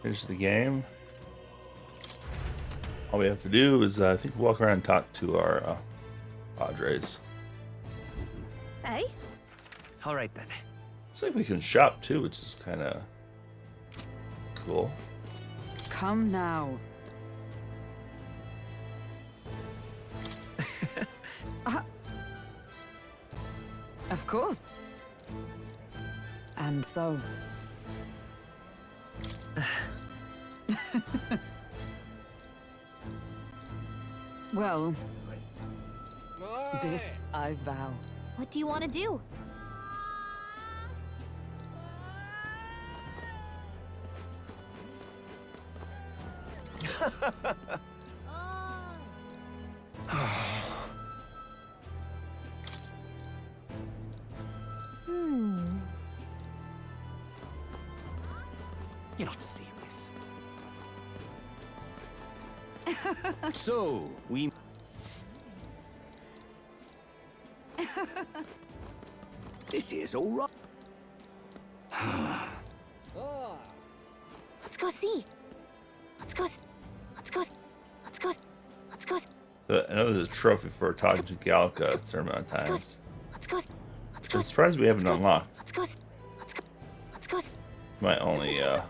Finish the game. All we have to do is, I think, walk around and talk to our Padres. Hey? All right then. Looks like we can shop too, which is kind of cool. Come now. Of course. And so. Well, this I vow. What do you want to do? You're not serious. So, we... This is all right. Let's go see. Let's go. Let's go. Let's go. Let's go. I know there's a trophy for talking to Galka a certain amount of times. Let's go. Let's go. I'm surprised we haven't unlocked. Let's go. Let's go. Let's go. My only, Ain't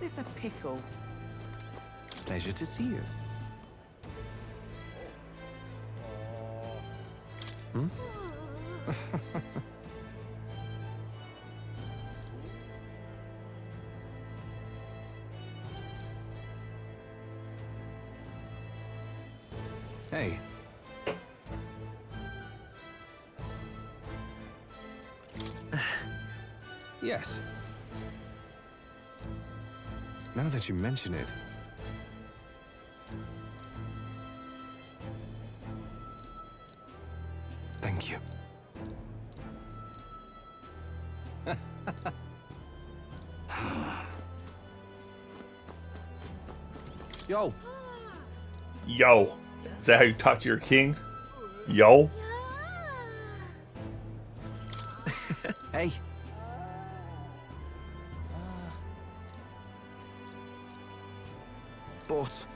this a pickle? Pleasure to see you. Hmm? Hey. Yes. Now that you mention it. Thank you. Yo. yo. Is that how you talk to your king? Yo. Hey. But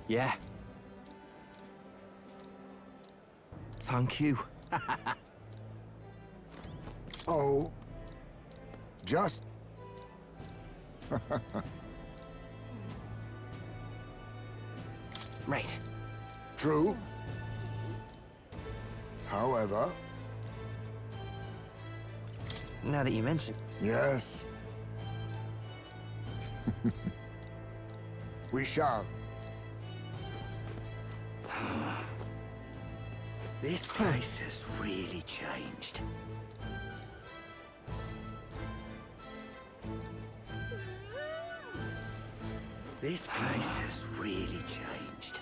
yeah. Thank you. Oh, just Right. true. However, Now that you mention yes, we shall. This place has really changed. This place has really changed.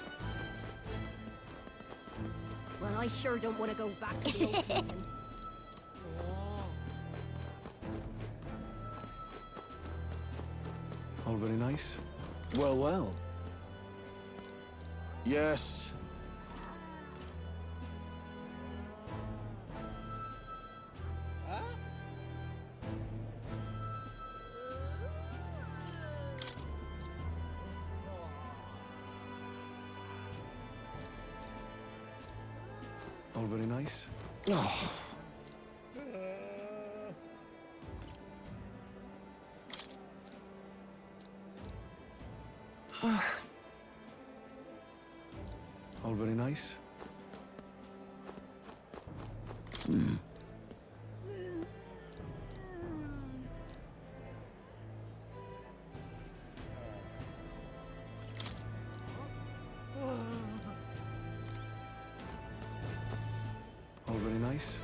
Well, I sure don't want to go back to the old prison. All very nice. Well, well. Yes. All very nice. Oh. All very nice. All very nice.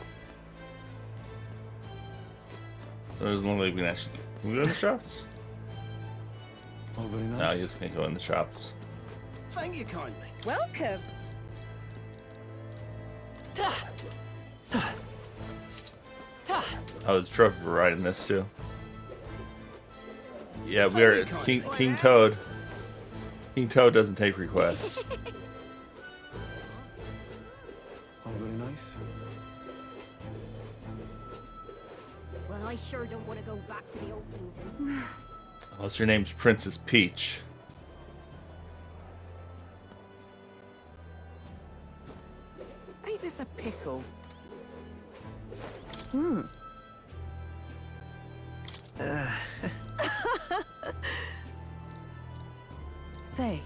It doesn't look like we can actually. Can we go in the shops? All very nice. No, I guess we can't go in the shops. Thank you kindly. Welcome. Oh, there's a trophy for riding this too. Yeah, we are King Toad. King Toad doesn't take requests. All very nice. Well, I sure don't want to go back to the old kingdom. Unless your name's Princess Peach. Ain't this a pickle? Say.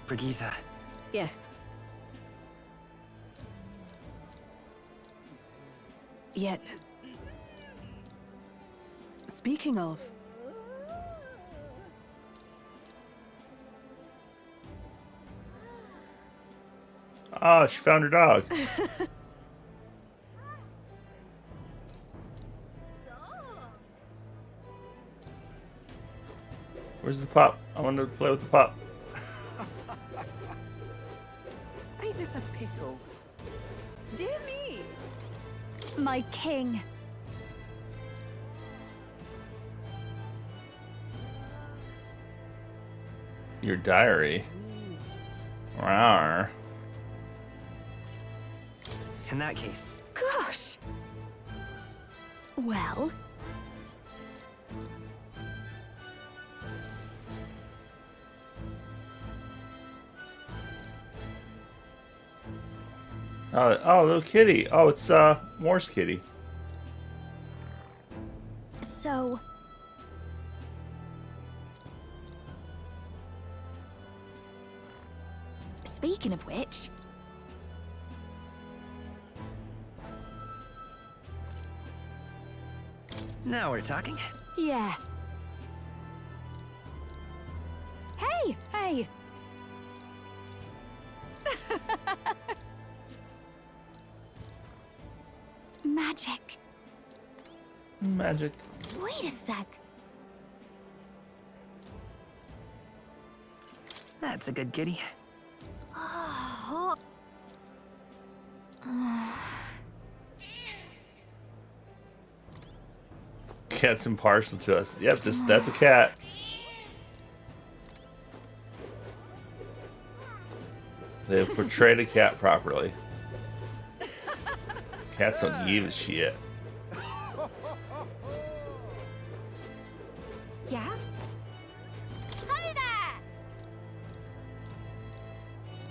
Brigitte, Yes. Yet. Speaking of, Oh, she found her dog. Where's the pup? I want to play with the pup. ain't this a pickle? Dear me. My king. Your diary. Rawr. in that case. Gosh. Well. Oh, little kitty. Oh, it's Morse kitty. So. Speaking of which. Now we're talking. Yeah. Hey, hey. Magic. Magic. Wait a sec. That's a good kitty. Oh. Cat's impartial to us. Yep, just that's a cat. They have portrayed a cat properly. Cats don't give a shit. Yeah? Hi there!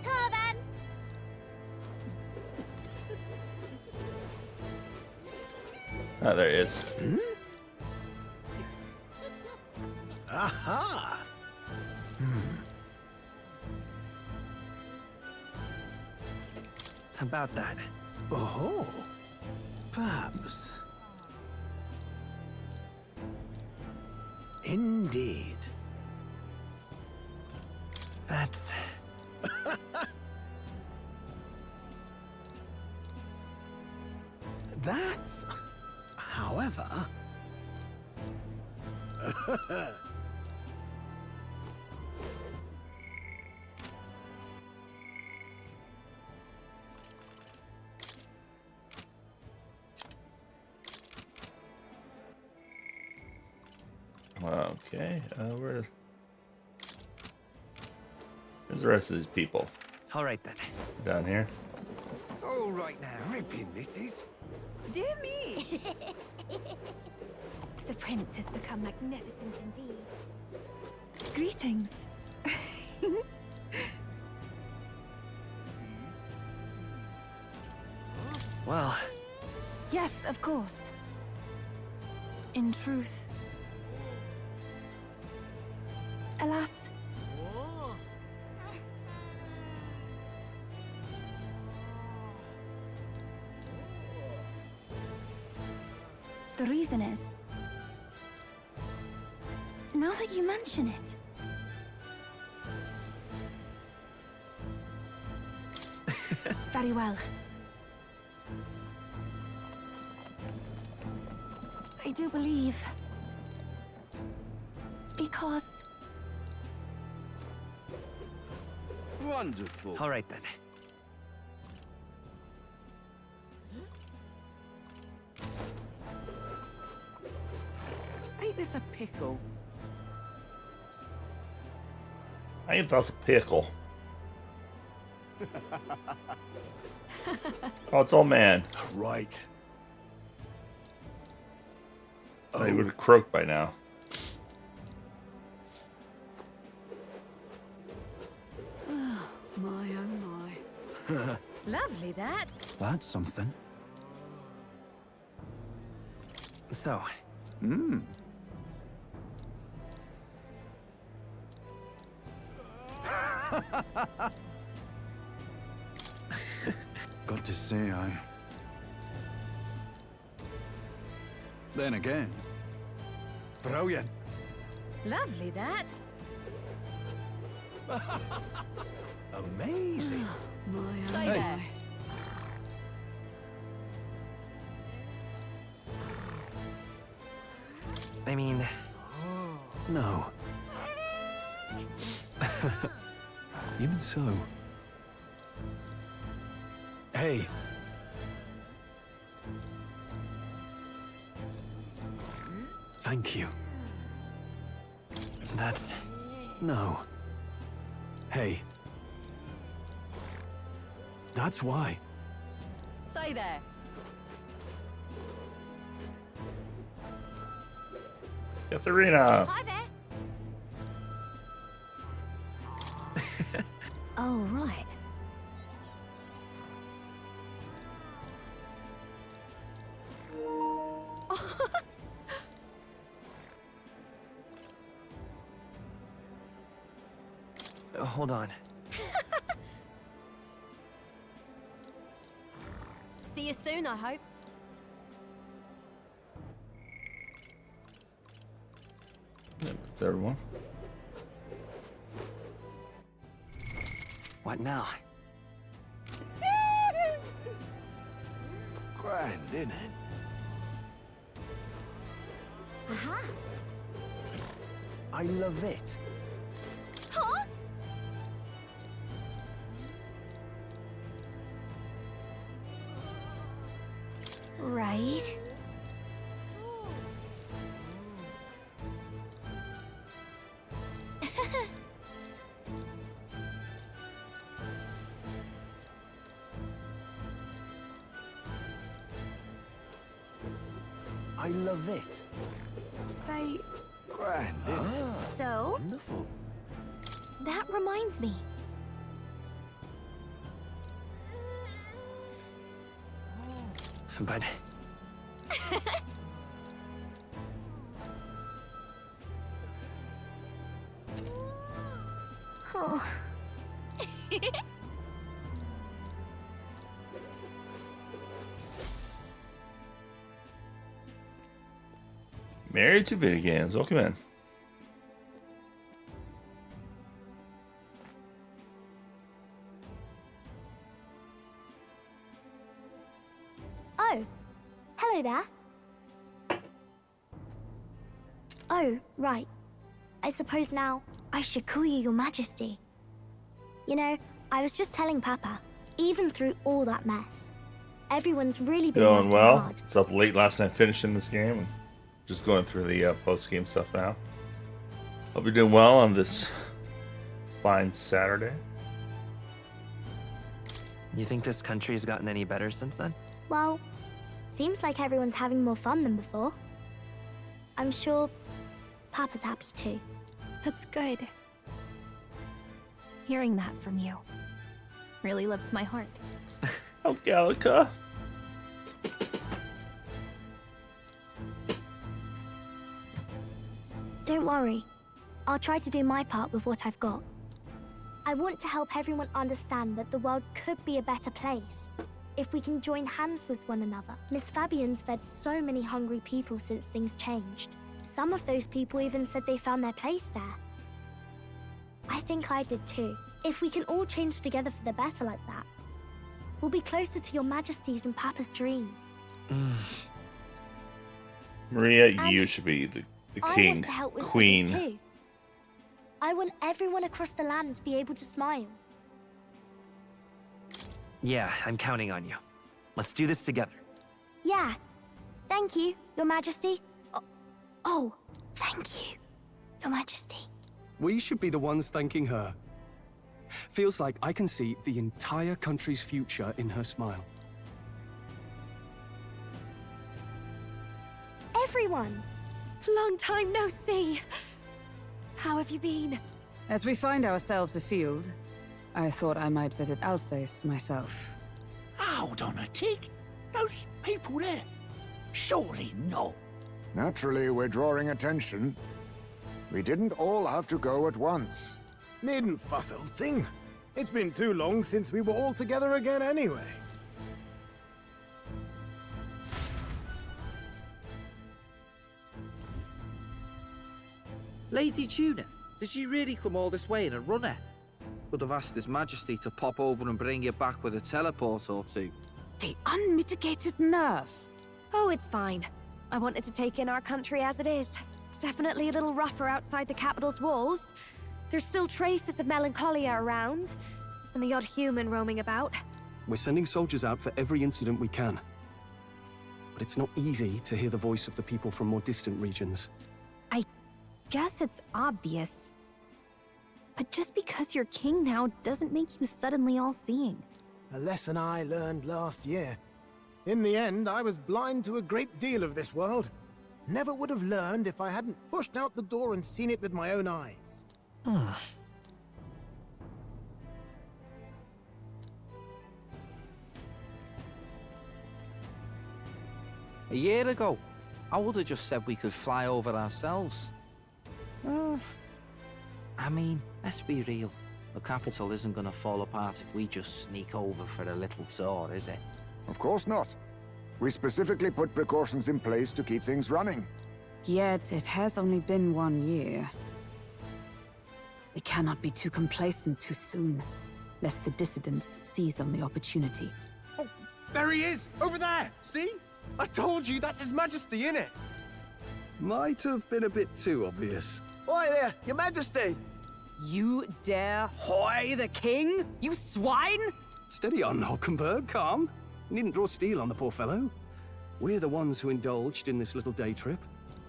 Turban! Oh, there he is. Aha! About that. Oh, perhaps. Indeed. That's... That's, however... Okay, where's the rest of these people? All right then. Down here. All right now. Ripping, this is. Dear me. The prince has become magnificent indeed. Greetings. Well, Yes, of course. In truth. Alas. The reason is, now that you mention it, very well. I do believe, because Wonderful. all right then. this a pickle? I ain't that's a pickle. Oh, it's old man. Right. Oh. He would have croaked by now. My oh my. Lovely that. That's something. So, Got to say, Then again, brilliant. Lovely that. Amazing. My oh Stay my. there. I mean, no. Even so. Hey. Thank you. That's... No. Hey. That's why. Stay there. Katharina. Hi there. Oh, right. Hold on. See you soon, I hope. Yeah, that's everyone. What now? Grand, innit? Aha. I love it. Huh? Right. I love it. Say, Grand, innit? So, Wonderful. that reminds me. But... Oh. Married to video games. Welcome in. Oh, hello there. Oh, right. I suppose now I should call you Your Majesty. You know, I was just telling Papa, even through all that mess, everyone's really been Going working well. hard. It's up late last night finishing this game and just going through the post-game stuff now. Hope you're doing well on this fine Saturday. You think this country's gotten any better since then? Well, seems like everyone's having more fun than before. I'm sure Papa's happy too. That's good. Hearing that from you really lifts my heart. Oh, Gallica. Don't worry. I'll try to do my part with what I've got. I want to help everyone understand that the world could be a better place if we can join hands with one another. Miss Fabian's fed so many hungry people since things changed. Some of those people even said they found their place there. I think I did too. If we can all change together for the better like that, we'll be closer to Your Majesty's and Papa's dream. Maria, And you should be the I king, want to help with queen. something too. I want everyone across the land to be able to smile. Yeah, I'm counting on you. Let's do this together. Yeah. Thank you, Your Majesty. Oh, Thank you, Your Majesty. We should be the ones thanking her. Feels like I can see the entire country's future in her smile. Everyone! Long time no see! How have you been? As we find ourselves afield, I thought I might visit Alsace myself. Hold on a tick. Those people there. Surely not. Naturally, we're drawing attention. We didn't all have to go at once. Needn't fuss, old thing. It's been too long since we were all together again anyway. Lady Tuna, did you really come all this way in a runner? Could have asked His Majesty to pop over and bring you back with a teleport or two. The unmitigated nerve. Oh, it's fine. I wanted to take in our country as it is. It's definitely a little rougher outside the capital's walls. There's still traces of melancholia around, and the odd human roaming about. We're sending soldiers out for every incident we can. But it's not easy to hear the voice of the people from more distant regions. Guess it's obvious. But just because you're king now doesn't make you suddenly all-seeing. A lesson I learned last year. In the end, I was blind to a great deal of this world. Never would have learned if I hadn't pushed out the door and seen it with my own eyes. A year ago, I would have just said we could fly over ourselves. I mean, let's be real. The capital isn't going to fall apart if we just sneak over for a little tour, is it? Of course not. We specifically put precautions in place to keep things running. Yet it has only been 1 year. We cannot be too complacent too soon, lest the dissidents seize on the opportunity. Oh, there he is! Over there! See? I told you, that's His Majesty, innit? Might have been a bit too obvious. Oi there, Your Majesty! You dare hoy the king? You swine! Steady on, Hulkenberg, calm. You needn't draw steel on the poor fellow. We're the ones who indulged in this little day trip.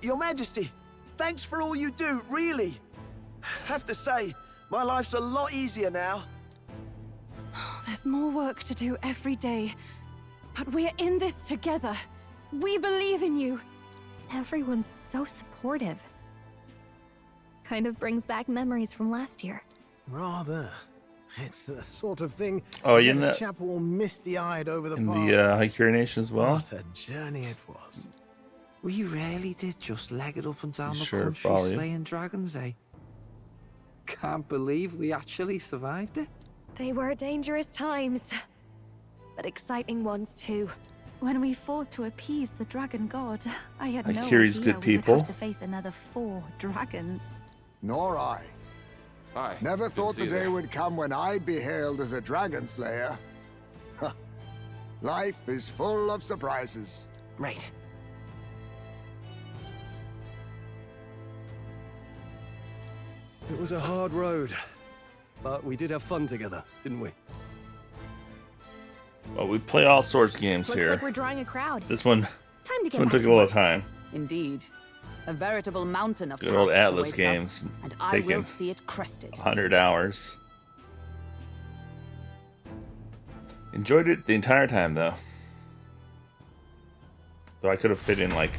Your Majesty, thanks for all you do, really. Have to say, my life's a lot easier now. There's more work to do every day, but we're in this together. We believe in you. Everyone's so supportive. Kind of brings back memories from last year. Rather. It's the sort of thing Oh, you get in a chap all misty-eyed over the in past. the Hycure Nation as well? What a journey it was. We really did just leg it up and down the Sure, country follow you. slaying dragons, eh? Can't believe we actually survived it. They were dangerous times, but exciting ones too. When we fought to appease the dragon god, I had no Akiri's idea good we would people. have to face another 4 dragons. Nor I. Hi. Never Good thought to the see you. day would come when I'd be hailed as a dragon slayer. Huh. Life is full of surprises. Right. It was a hard road, but we did have fun together, didn't we? Well, we play all sorts of games Looks here. like we're drawing a crowd. This one, Time to this get one back took a to little work. time. Indeed. A veritable mountain of Good old tasks Atlas awaits games, us, and I taking will see it crested. 100 hours. Enjoyed it the entire time, though. Though I could have fit in like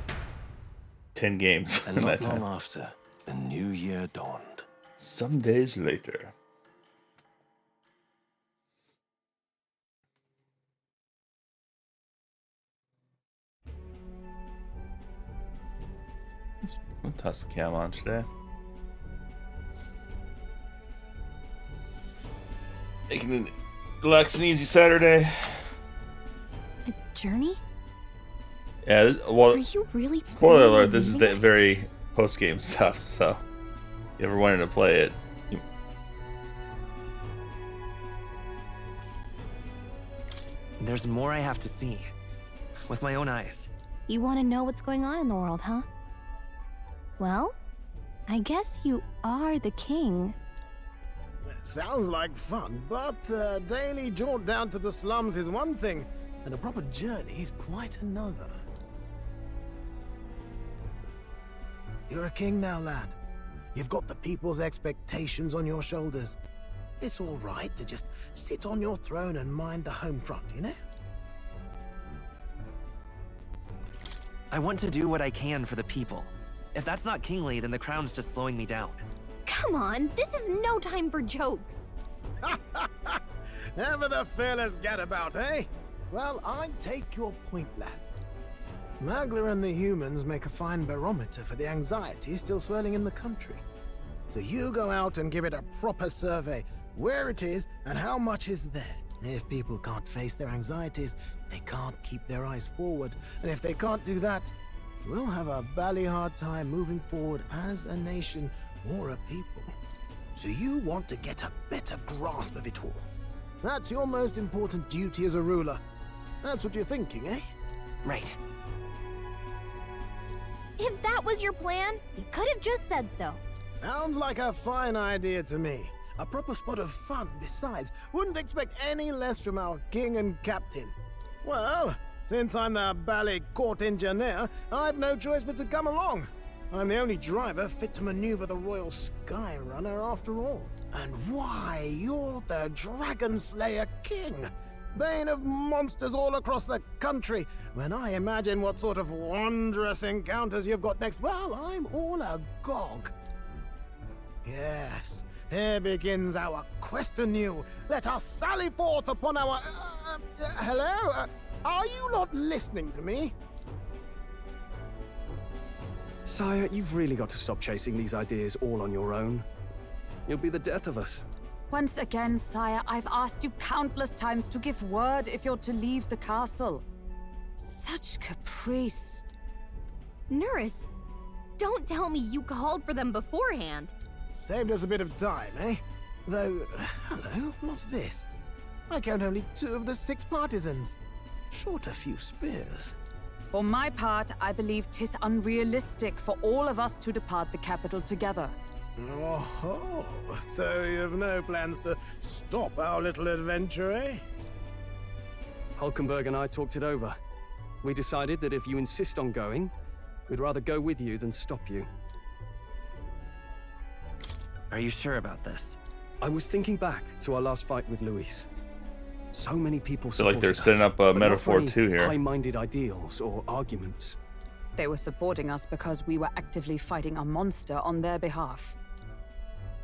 10 games And in not that long time. after, the new year dawned. Some days later. We'll toss the cam on today. Making it relax and easy Saturday. A journey? Yeah, well, Are you really spoiler planning alert, on this is leaving the us? very post-game stuff, so if you ever wanted to play it, There's more I have to see. With my own eyes. You want to know what's going on in the world, huh? Well, I guess you are the king. Sounds like fun, but a daily jaunt down to the slums is one thing, and a proper journey is quite another. You're a king now, lad. You've got the people's expectations on your shoulders. It's all right to just sit on your throne and mind the home front, you know? I want to do what I can for the people. If that's not kingly, then the crown's just slowing me down. Come on, this is no time for jokes. Ever the fearless gadabout, eh? Well, I take your point, lad. Magla and the humans make a fine barometer for the anxiety still swirling in the country. So you go out and give it a proper survey, where it is and how much is there. If people can't face their anxieties, they can't keep their eyes forward. And if they can't do that, we'll have a bally hard time moving forward as a nation or a people. So you want to get a better grasp of it all. That's your most important duty as a ruler. That's what you're thinking, eh? Right. If that was your plan, you could have just said so. Sounds like a fine idea to me. A proper spot of fun, besides. Wouldn't expect any less from our king and captain. Well, since I'm the bally court engineer, I've no choice but to come along. I'm the only driver fit to maneuver the Royal Skyrunner after all. And why, you're the Dragon Slayer King, bane of monsters all across the country. When I imagine what sort of wondrous encounters you've got next, well, I'm all agog. Yes, here begins our quest anew. Let us sally forth upon our... hello? Are you not listening to me? Sire, you've really got to stop chasing these ideas all on your own. You'll be the death of us. Once again, sire, I've asked you countless times to give word if you're to leave the castle. Such caprice. Nurse, don't tell me you called for them beforehand. Saved us a bit of time, eh? Though, hello, what's this? I count only 2 of the 6 partisans. Short a few spears. For my part, I believe 'tis unrealistic for all of us to depart the capital together. Oh, so you've no plans to stop our little adventure, eh? Hulkenberg and I talked it over. We decided that if you insist on going, we'd rather go with you than stop you. Are you sure about this? I was thinking back to our last fight with Luis. So many people feel like they're supported setting us, up a but not metaphor for any too here. high-minded ideals or arguments. They were supporting us because we were actively fighting a monster on their behalf.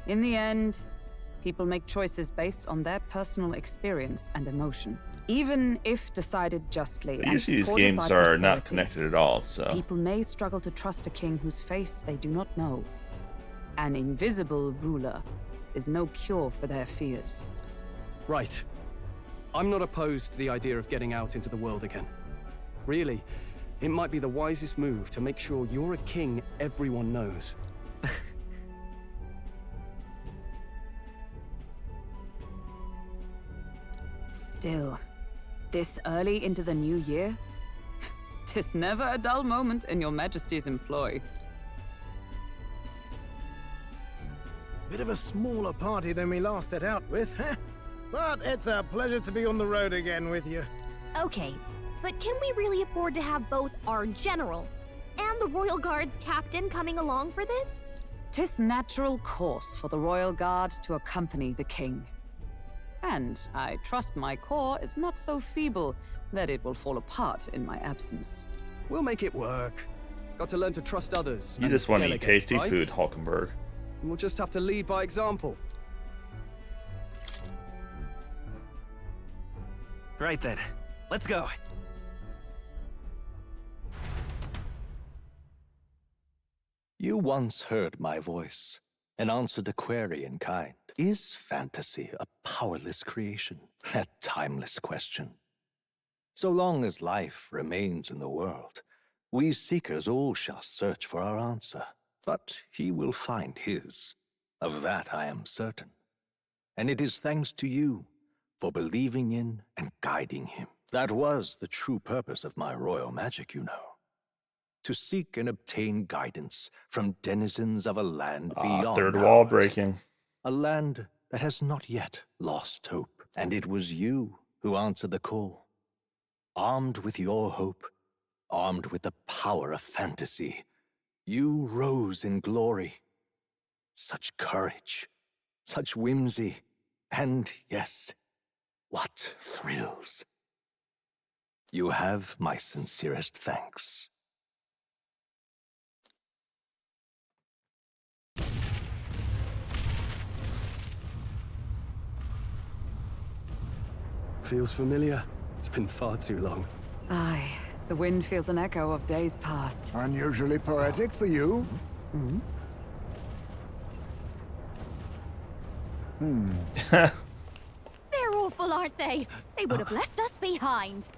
In the end, people make choices based on their personal experience and emotion. Even if decided justly But and usually these supported games by are not prosperity, connected at all, so... people may struggle to trust a king whose face they do not know. An invisible ruler is no cure for their fears. Right. I'm not opposed to the idea of getting out into the world again. Really, it might be the wisest move to make sure you're a king everyone knows. Still, this early into the new year? 'Tis never a dull moment in your majesty's employ. Bit of a smaller party than we last set out with, huh? But it's a pleasure to be on the road again with you. Okay, but can we really afford to have both our general and the Royal Guard's captain coming along for this? 'Tis natural course for the royal guard to accompany the king. And I trust my corps is not so feeble that it will fall apart in my absence. We'll make it work. Got to learn to trust others. You and just want to eat delegate, tasty right? food, Hulkenberg. We'll just have to lead by example. Right then. Let's go. You once heard my voice and answered a query in kind. Is fantasy a powerless creation? That timeless question. So long as life remains in the world, we seekers all shall search for our answer. But he will find his. Of that I am certain. And it is thanks to you for believing in and guiding him. That was the true purpose of my royal magic, you know. To seek and obtain guidance from denizens of a land beyond third wall ours. breaking. A land that has not yet lost hope. And it was you who answered the call. Armed with your hope, armed with the power of fantasy, You rose in glory. Such courage, such whimsy, and yes, what thrills. You have my sincerest thanks. Feels familiar. It's been far too long. Aye, the wind feels an echo of days past. Unusually poetic for you. They're awful, aren't they? They would have left us behind.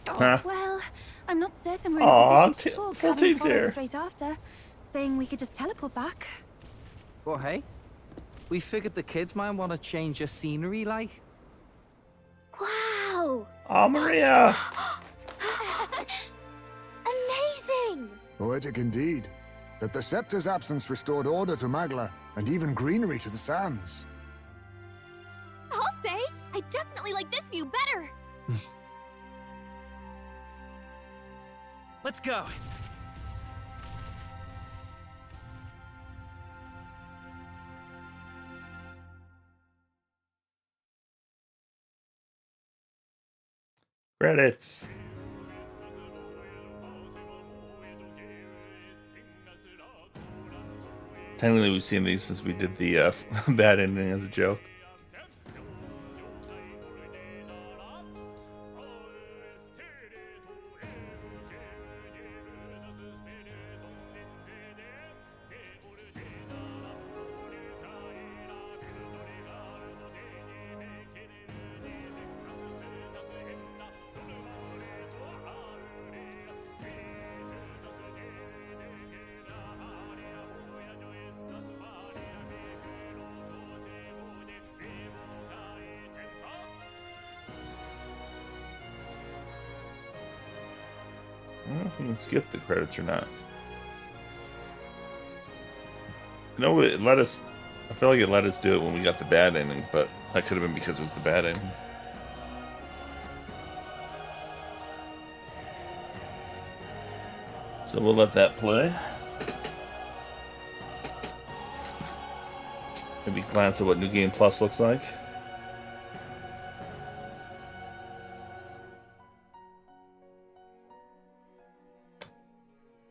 Huh? Well, I'm not certain we're Aw, in a position to talk, full having team's followed here. straight after, saying we could just teleport back. Well, hey, we figured the kids might want to change your scenery, like. Wow! Oh, Maria! Amazing! Poetic indeed. That the Scepter's absence restored order to Magla, and even greenery to the sands. I'll say, I definitely like this view better. Let's go. Credits. Technically, we've seen these since we did the bad ending as a joke. I don't know if we can skip the credits or not. No, it let us. I feel like it let us do it when we got the bad ending, but that could have been because it was the bad ending. So we'll let that play. Maybe glance at what New Game Plus looks like.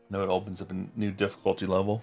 No, it opens up a new difficulty level.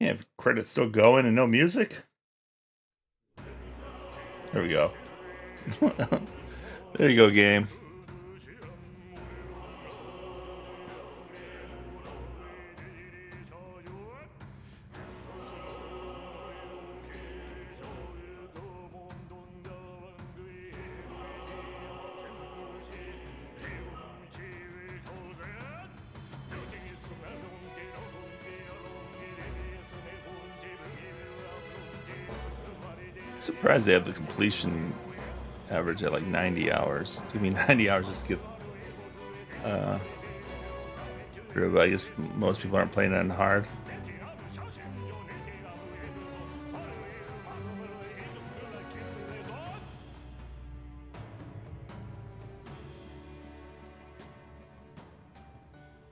Yeah, if credits still going and no music. There we go. There you go, game. Surprised they have the completion average at like 90 hours. Give me 90 hours just to get through, but I guess most people aren't playing it on hard.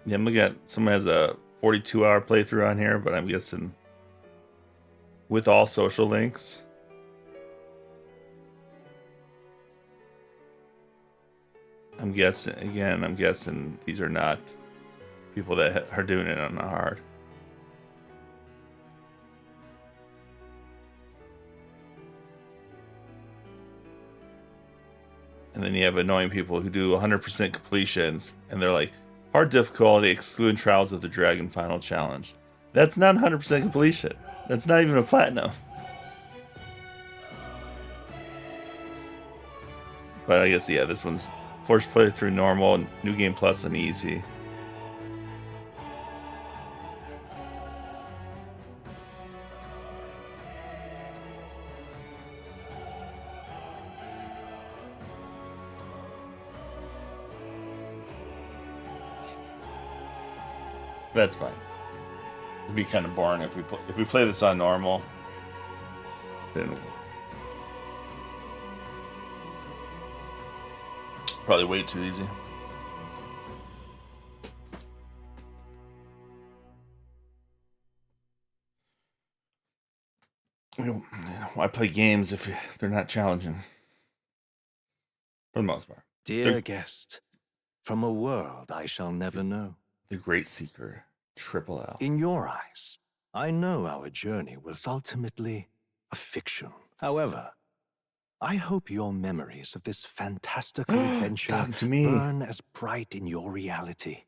Yeah, I'm looking at someone has a 42-hour playthrough on here, but I'm guessing with all social links. I'm guessing these are not people that are doing it on the hard. And then you have annoying people who do 100% completions, and they're like, hard difficulty, excluding Trials of the Dragon Final Challenge. That's not 100% completion. That's not even a platinum. But I guess, yeah, this one's forced playthrough normal, new game plus, and easy. That's fine. It'd be kind of boring if we play this on normal. Then probably way too easy. Why play games if they're not challenging? For the most part. Dear guest, from a world I shall never know. The Great Seeker, Triple L. In your eyes, I know our journey was ultimately a fiction. However, I hope your memories of this fantastical adventure burn as bright in your reality.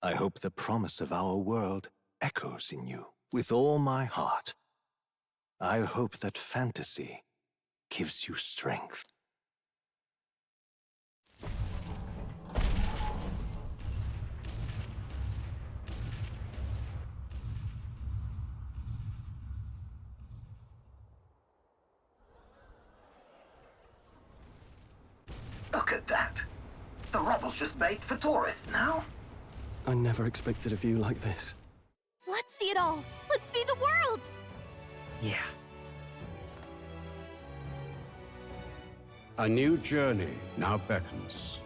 I hope the promise of our world echoes in you with all my heart. I hope that fantasy gives you strength. Look at that. The rubble's just bait for tourists now. I never expected a view like this. Let's see it all. Let's see the world. Yeah. A new journey now beckons.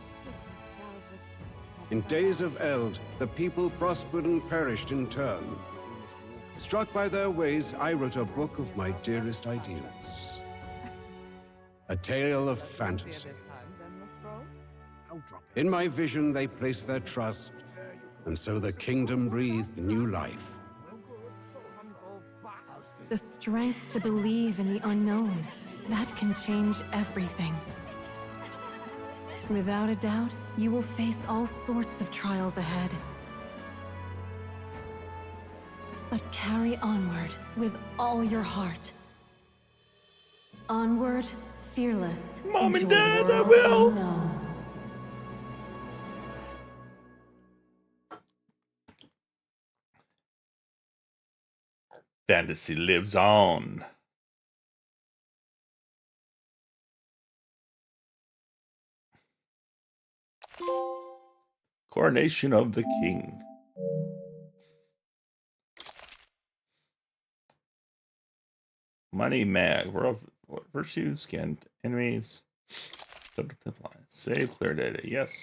In days of eld, the people prospered and perished in turn. Struck by their ways, I wrote a book of my dearest ideals. A tale of fantasy. In my vision, they placed their trust, and so the kingdom breathed new life. The strength to believe in the unknown, that can change everything. Without a doubt, you will face all sorts of trials ahead. But carry onward with all your heart. Onward, fearless. Mom and Dad, I will. Unknown. Fantasy lives on. Coronation of the King. Money mag. Virtue scanned enemies. Save clear data. Yes.